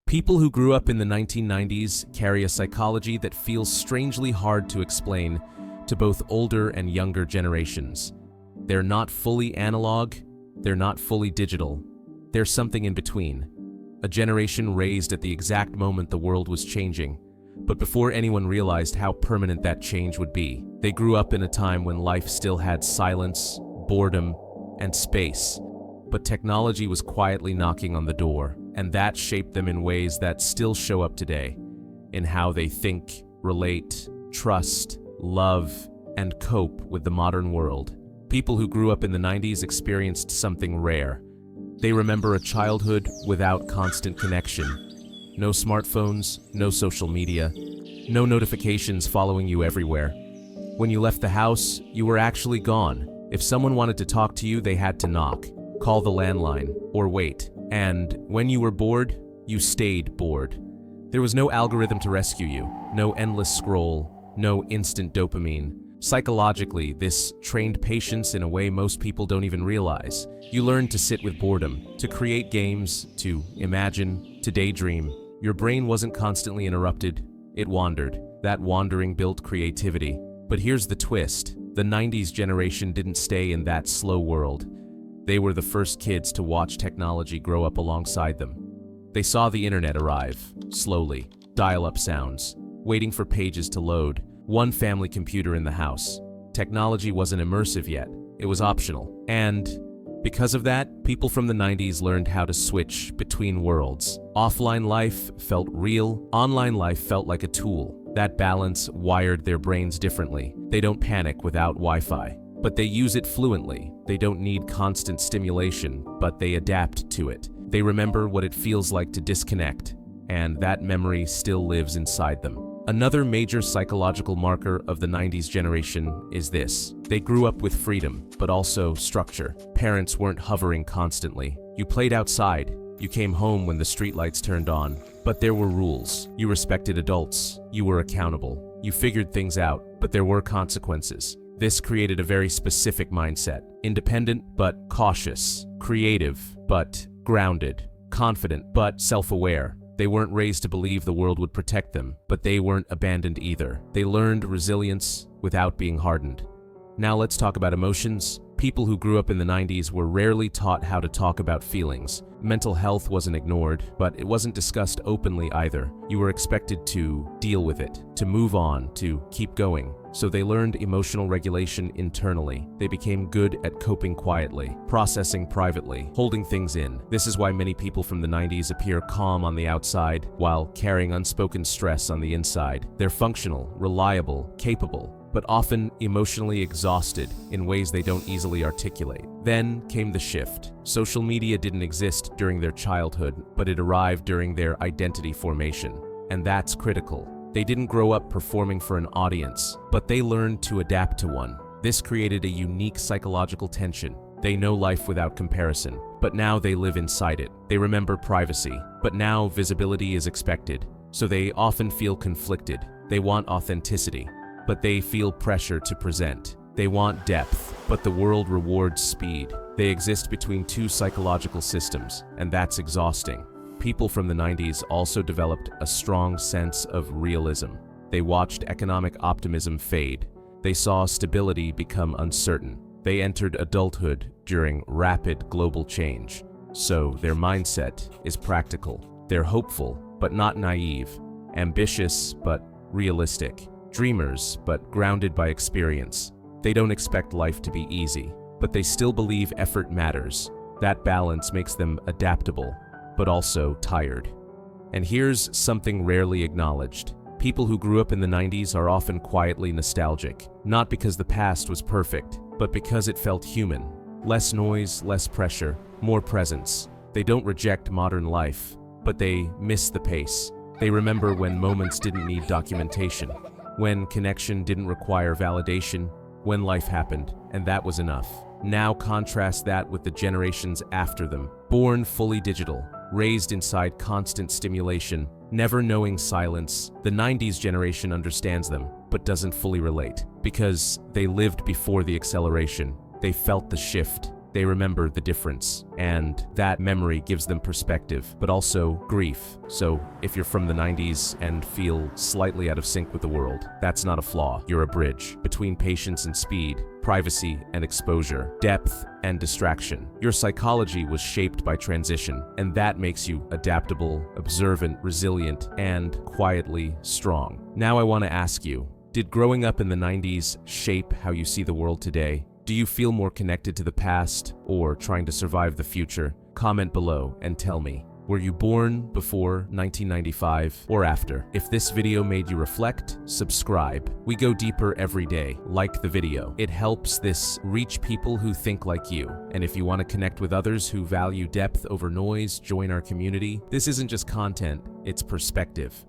People who grew up in the 1990s carry a psychology that feels strangely hard to explain to both older and younger generations. They're not fully analog, they're not fully digital. There's something in between. A generation raised at the exact moment the world was changing, but before anyone realized how permanent that change would be. They grew up in a time when life still had silence, boredom, and space, but technology was quietly knocking on the door, and that shaped them in ways that still show up today, in how they think, relate, trust, love, and cope with the modern world. People who grew up in the 90s experienced something rare. They remember a childhood without constant connection. No smartphones, no social media, no notifications following you everywhere. When you left the house, you were actually gone. If someone wanted to talk to you, they had to knock, call the landline, or wait. And when you were bored, you stayed bored. There was no algorithm to rescue you, no endless scroll, no instant dopamine. Psychologically, this trained patience in a way most people don't even realize. You learned to sit with boredom, to create games, to imagine, to daydream. Your brain wasn't constantly interrupted, it wandered. That wandering built creativity. But here's the twist. The 90s generation didn't stay in that slow world. They were the first kids to watch technology grow up alongside them. They saw the internet arrive, slowly, dial-up sounds, waiting for pages to load, one family computer in the house. Technology wasn't immersive yet, it was optional. And because of that, people from the 90s learned how to switch between worlds. Offline life felt real, online life felt like a tool. That balance wired their brains differently. They don't panic without Wi-Fi, but they use it fluently. They don't need constant stimulation, but they adapt to it. They remember what it feels like to disconnect, and that memory still lives inside them. Another major psychological marker of the 90s generation is this. They grew up with freedom, but also structure. Parents weren't hovering constantly. You played outside. You came home when the streetlights turned on. But there were rules. You respected adults. You were accountable. You figured things out, but there were consequences. This created a very specific mindset. Independent, but cautious. Creative, but grounded. Confident, but self-aware. They weren't raised to believe the world would protect them, but they weren't abandoned either. They learned resilience without being hardened. Now let's talk about emotions. People who grew up in the 90s were rarely taught how to talk about feelings. Mental health wasn't ignored, but it wasn't discussed openly either. You were expected to deal with it, to move on, to keep going. So they learned emotional regulation internally. They became good at coping quietly, processing privately, holding things in. This is why many people from the 90s appear calm on the outside while carrying unspoken stress on the inside. They're functional, reliable, capable, but often emotionally exhausted in ways they don't easily articulate. Then came the shift. Social media didn't exist during their childhood, but it arrived during their identity formation. And that's critical. They didn't grow up performing for an audience, but they learned to adapt to one. This created a unique psychological tension. They know life without comparison, but now they live inside it. They remember privacy, but now visibility is expected. So they often feel conflicted. They want authenticity, but they feel pressure to present. They want depth, but the world rewards speed. They exist between two psychological systems, and that's exhausting. People from the 90s also developed a strong sense of realism. They watched economic optimism fade. They saw stability become uncertain. They entered adulthood during rapid global change. So their mindset is practical. They're hopeful, but not naive. Ambitious, but realistic. Dreamers, but grounded by experience. They don't expect life to be easy, but they still believe effort matters. That balance makes them adaptable, but also tired. And here's something rarely acknowledged. People who grew up in the 90s are often quietly nostalgic, not because the past was perfect, but because it felt human. Less noise, less pressure, more presence. They don't reject modern life, but they miss the pace. They remember when moments didn't need documentation, when connection didn't require validation, when life happened, and that was enough. Now contrast that with the generations after them, born fully digital, raised inside constant stimulation, never knowing silence. The 90s generation understands them, but doesn't fully relate, because they lived before the acceleration. They felt the shift, They remember the difference, and that memory gives them perspective, but also grief. So if you're from the 90s and feel slightly out of sync with the world, that's not a flaw. You're a bridge between patience and speed, privacy and exposure, depth and distraction. Your psychology was shaped by transition, and that makes you adaptable, observant, resilient, and quietly strong. Now I want to ask you, did growing up in the 90s shape how you see the world today? Do you feel more connected to the past or trying to survive the future? Comment below and tell me. Were you born before 1995 or after? If this video made you reflect, subscribe. We go deeper every day. Like the video. It helps this reach people who think like you. And if you want to connect with others who value depth over noise, join our community. This isn't just content, it's perspective.